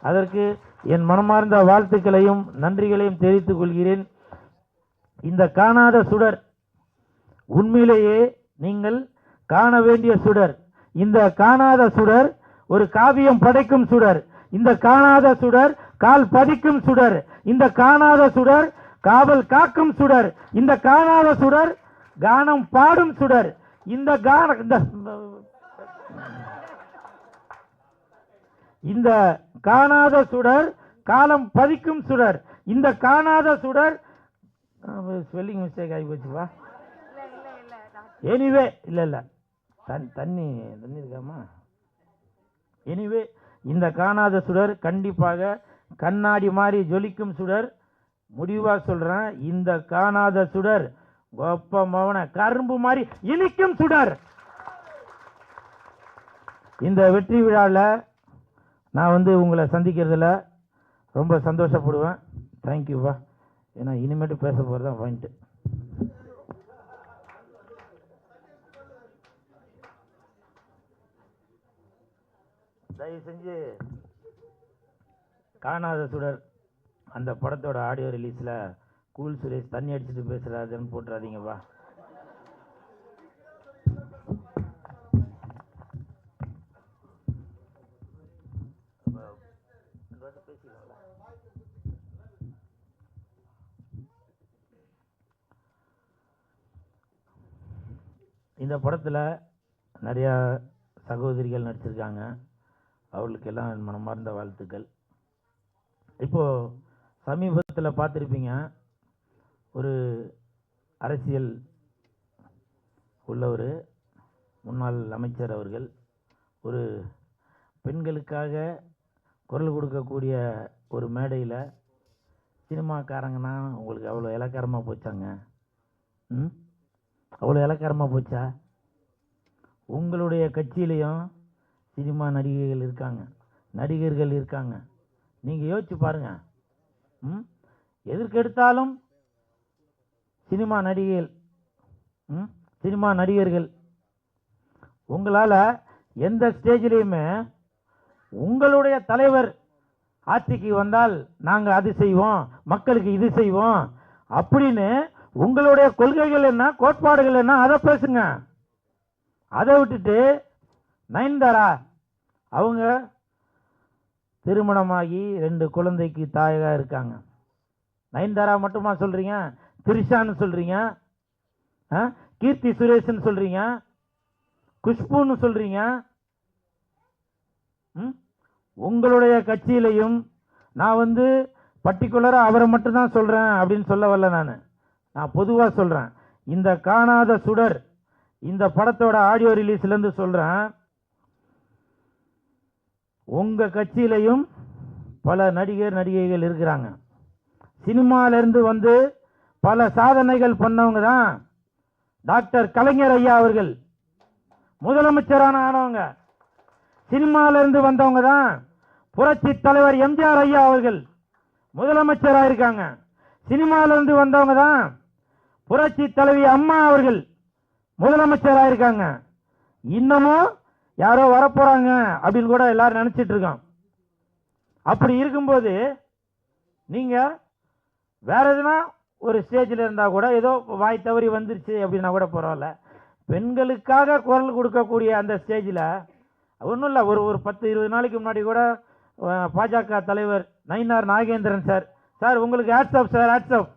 அதற்கு என் மனமார்ந்த வாழ்த்துக்களையும் நன்றிகளையும் தெரிவித்துக் கொள்கிறேன். இந்த காணாத சுடர் உண்மையிலேயே நீங்கள் காண வேண்டிய சுடர். இந்த காணாத சுடர் ஒரு காவியம் படைக்கும் சுடர். இந்த காணாத சுடர் கால் பதிக்கும் சுடர். இந்த காணாத சுடர் காவல் காக்கும் சுடர். இந்த காணாத சுடர் கானம் பாடும் சுடர். இந்த இந்த காணாத சுடர் காலம் பதிக்கும் சுடர். இந்த காணாத சுடர் ஸ்பெல்லிங் மிஸ்டேக் ஆகி போச்சுவா. எனிவே இல்ல தண்ணி இருக்காமா. எனிவே இந்த காணாத சுடர் கண்டிப்பாக கண்ணாடி மாதிரி ஜொலிக்கும் சுடர். முடிவா சொல்றேன், இந்த காணாத சுடர் கோப்ப மவன கரும்பு மாதிரி இனிக்கும் சுடர். இந்த வெற்றி விழாவில் நான் உங்களை சந்திக்கிறதுல ரொம்ப சந்தோஷப்படுவேன். தேங்க்யூவா. ஏன்னா இனிமேட்டு பேச போகிறதான் பாயிண்ட்டு. தயவு செஞ்சு காணாத சுடர் அந்த படத்தோட ஆடியோ ரிலீஸில் கூல் சுரேஷ் தண்ணி அடிச்சுட்டு பேசுகிறாருன்னு போட்டுறாதீங்கப்பா. இந்த படத்தில் நிறையா சகோதரிகள் நடிச்சிருக்காங்க. அவர்களுக்கெல்லாம் என் மனமார்ந்த வாழ்த்துக்கள். இப்போது சமீபத்தில் பார்த்துருப்பீங்க, ஒரு அரசியல் உள்ள ஒரு முன்னாள் அமைச்சர் அவர்கள் ஒரு பெண்களுக்காக குரல் கொடுக்கக்கூடிய ஒரு மேடையில் சினிமாக்காரங்கன்னா உங்களுக்கு அவ்வளோ இலக்காரமாக போச்சாங்க. அவ்வளோ இலக்காரமாக போச்சா? உங்களுடைய கட்சியிலையும் சினிமா நடிகைகள் இருக்காங்க, நடிகர்கள் இருக்காங்க. நீங்கள் யோசிச்சு பாருங்க. எதற்கெடுத்தாலும் சினிமா நடிகைகள், சினிமா நடிகர்கள். உங்களால் எந்த ஸ்டேஜிலையுமே உங்களுடைய தலைவர் ஆட்சிக்கு வந்தால் நாங்கள் அது செய்வோம், மக்களுக்கு இது செய்வோம் அப்படின்னு உங்களுடைய கொள்கைகள் என்ன, கோட்பாடுகள் என்ன, அதை பேசுங்க. அதை விட்டுட்டு நயன்தாரா அவங்க திருமணமாகி 2 குழந்தைக்கு தாயாக இருக்காங்க. நயன்தாரா மட்டுமா சொல்றீங்க? திரிஷான்னு சொல்றீங்க, கீர்த்தி சுரேஷ்னு சொல்றீங்க, குஷ்புன்னு சொல்றீங்க. உங்களுடைய கட்சியிலையும் நான் பர்டிகுலரா அவரை மட்டும்தான் சொல்றேன் அப்படின்னு சொல்ல வரல. நான் பொதுவாக சொல்றேன். இந்த காணாத சுடர் இந்த படத்தோட ஆடியோ ரிலீஸ்ல இருந்து சொல்றேன். உங்க கட்சியிலையும் பல நடிகர் நடிகைகள் இருக்கிறாங்க. சினிமாவிலிருந்து பல சாதனைகள் பண்ணவங்க தான் டாக்டர் கலைஞர் ஐயா அவர்கள். முதலமைச்சரான ஆனவங்க சினிமாவிலிருந்து வந்தவங்க தான் புரட்சி தலைவர் எம்ஜிஆர் ஐயா அவர்கள் முதலமைச்சராக இருக்காங்க. சினிமாவிலிருந்து வந்தவங்க தான் புரட்சி தலைவி அம்மா அவர்கள் முதலமைச்சராக இருக்காங்க. இன்னமும் யாரோ வரப்போறாங்க அப்படின்னு கூட எல்லாரும் நினைச்சிட்டு இருக்கோம். அப்படி இருக்கும்போது நீங்க வேற எதுனா ஒரு ஸ்டேஜில் இருந்தா கூட ஏதோ வாய் தவறி வந்துருச்சு அப்படின்னா கூட பரவாயில்ல. பெண்களுக்காக குரல் கொடுக்கக்கூடிய அந்த ஸ்டேஜில் ஒன்றும் இல்லை. ஒரு 10-20 நாளைக்கு முன்னாடி கூட பாஜக தலைவர் நயினார் நாகேந்திரன் சார் உங்களுக்கு ஹேட்ஸ்அப் சார், ஹேட்ஸ்அப்.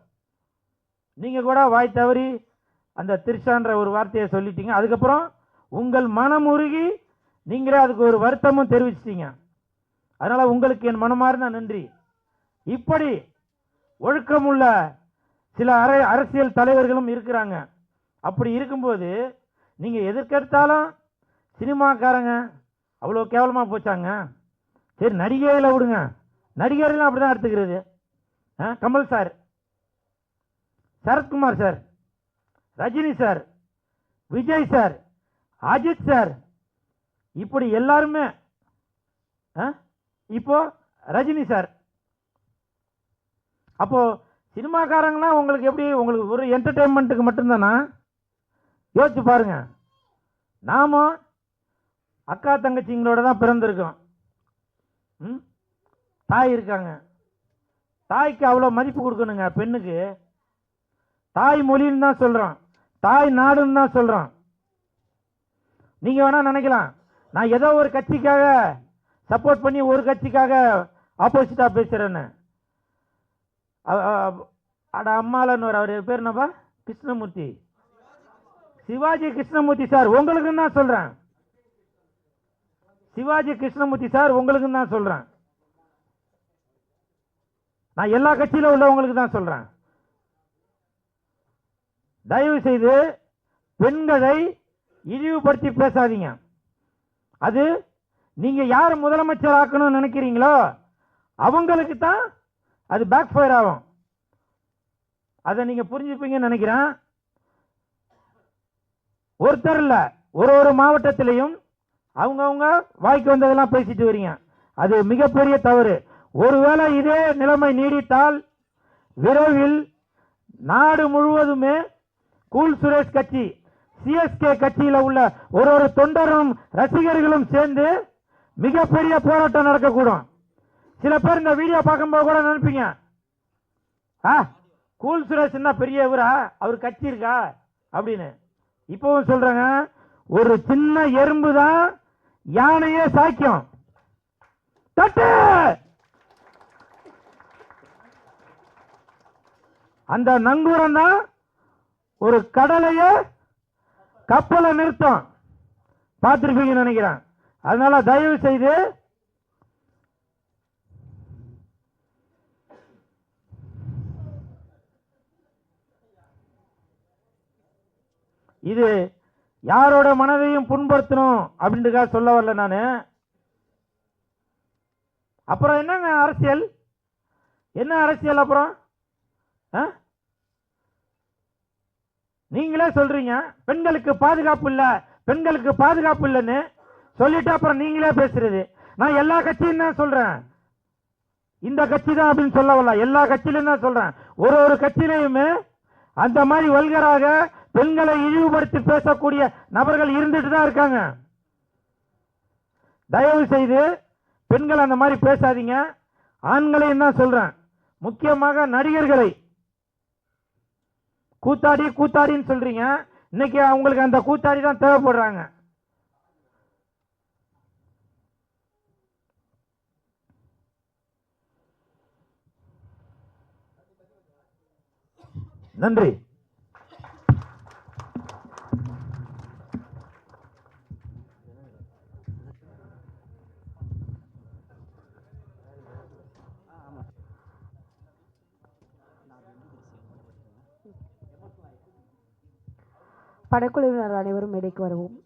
நீங்கள் கூட வாய் தவறி அந்த திரிஷான்ற ஒரு வார்த்தையை சொல்லிட்டீங்க. அதுக்கப்புறம் உங்கள் மனம் உருகி நீங்களே அதுக்கு ஒரு வருத்தமும் தெரிவிச்சிட்டீங்க. அதனால உங்களுக்கு என் மனமார்ந்த நன்றி. இப்படி ஒழுக்கமுள்ள சில அரசியல் தலைவர்களும் இருக்கிறாங்க. அப்படி இருக்கும்போது நீங்க எதற்கெடுத்தாலும் சினிமாக்காரங்க அவ்வளோ கேவலமா போச்சாங்க. சரி, நடிகைகளை விடுங்க, நடிகர்கள் அப்படிதான் எடுத்துக்கிறது. Kamal sir, Sarathkumar sir, Rajini sir, Vijay sir, Ajith sir, இப்படி எல்லாருமே. இப்போ ரஜினி சார். அப்போ சினிமாக்காரங்கன்னா உங்களுக்கு எப்படி? உங்களுக்கு ஒரு என்டர்டைன்மெண்ட்டுக்கு மட்டும்தானா? யோசிச்சு பாருங்க. நாம அக்கா தங்கச்சிங்களோட தான் பிறந்திருக்கோம். தாய் இருக்காங்க. தாய்க்கு அவ்வளோ மதிப்பு கொடுக்கணுங்க. பெண்ணுக்கு தாய் மொழின்னு தான் சொல்கிறோம், தாய் நாடுன்னு தான் சொல்கிறோம். நீங்கள் வேணால் நினைக்கலாம் நான் ஏதோ ஒரு கட்சிக்காக சப்போர்ட் பண்ணி ஒரு கட்சிக்காக ஆப்போசிட்டாக பேசுகிறேன்னு. அட அம்மாலன்னு அவர் பேர் என்னப்பா? கிருஷ்ணமூர்த்தி, சிவாஜி கிருஷ்ணமூர்த்தி சார், உங்களுக்கு தான் சொல்கிறேன். சிவாஜி கிருஷ்ணமூர்த்தி சார், உங்களுக்கு தான் சொல்கிறேன். நான் எல்லா கட்சியில உள்ளவங்களுக்கு தான் சொல்றேன். தயவு செய்து பெண்களை இழிவுபடுத்தி பேசாதீங்க. அது நீங்க யார் முதலமைச்சர் ஆக்கணும்னு நினைக்கிறீங்களோ அவங்களுக்கு தான் அது பேக் ஃபயர் ஆகும். அதை நீங்க புரிஞ்சுப்பீங்கன்னு நினைக்கிறேன். ஒருத்தர் இல்ல, ஒரு மாவட்டத்திலையும் அவங்கவுங்க வாய்க்கு வந்ததெல்லாம் பேசிட்டு வரீங்க. அது மிகப்பெரிய தவறு. ஒருவேளை இதே நிலைமை நீடித்தால் விரைவில் நாடு முழுவதுமே கூல் சுரேஷ் கட்சி, சிஎஸ்கே கட்சியில் உள்ள ஒரு தொண்டரும் ரசிகர்களும் சேர்ந்து மிகப்பெரிய போராட்டம் நடக்கக்கூடும். சில பேர் இந்த வீடியோ பார்க்கும்போது கூட நினைப்பீங்க, கூல் சுரேஷ் என்ன பெரிய இவரா, அவர் கட்சி இருக்கா அப்படின்னு. இப்பவும் சொல்றாங்க, ஒரு சின்ன எறும்பு தான் யானையே சாய்க்கும். தட்டு அந்த நங்கூரம் தான் ஒரு கடலைய கப்பலை நிறுத்தம். பார்த்திருப்பீங்கன்னு நினைக்கிறேன். அதனால தயவு செய்து இது யாரோட மனதையும் புண்படுத்தணும் அப்படின்றதுக்காக சொல்ல வரல நானு. அப்புறம் என்னங்க அரசியல்? என்ன அரசியல்? அப்புறம் நீங்களே சொல்றீங்க பெண்களுக்கு பாதுகாப்பு இல்ல, பெண்களுக்கு பாதுகாப்பு இல்லைன்னு சொல்லிட்டு அப்புறம் நீங்களே பேசுறது. நான் எல்லா கட்சியும் தான் சொல்றேன், இந்த கட்சி தான் அப்படின்னு சொல்ல வரல, எல்லா கட்சியிலும் தான் சொல்றேன். ஒரு கட்சியிலையுமே அந்த மாதிரி வல்கராக பெண்களை இழிவுபடுத்தி பேசக்கூடிய நபர்கள் இருந்துட்டு தான் இருக்காங்க. தயவு செய்து பெண்கள் அந்த மாதிரி பேசாதீங்க. ஆண்களையும் தான் சொல்றேன், முக்கியமாக நடிகர்களை கூத்தாடின்னு சொல்றீங்க. இன்னைக்கு அவங்களுக்கு அந்த கூத்தாடி தான் தேவைப்படுறாங்க. நன்றி. படக்குழுவினர் அனைவரும் மேடைக்கு வருவோம்.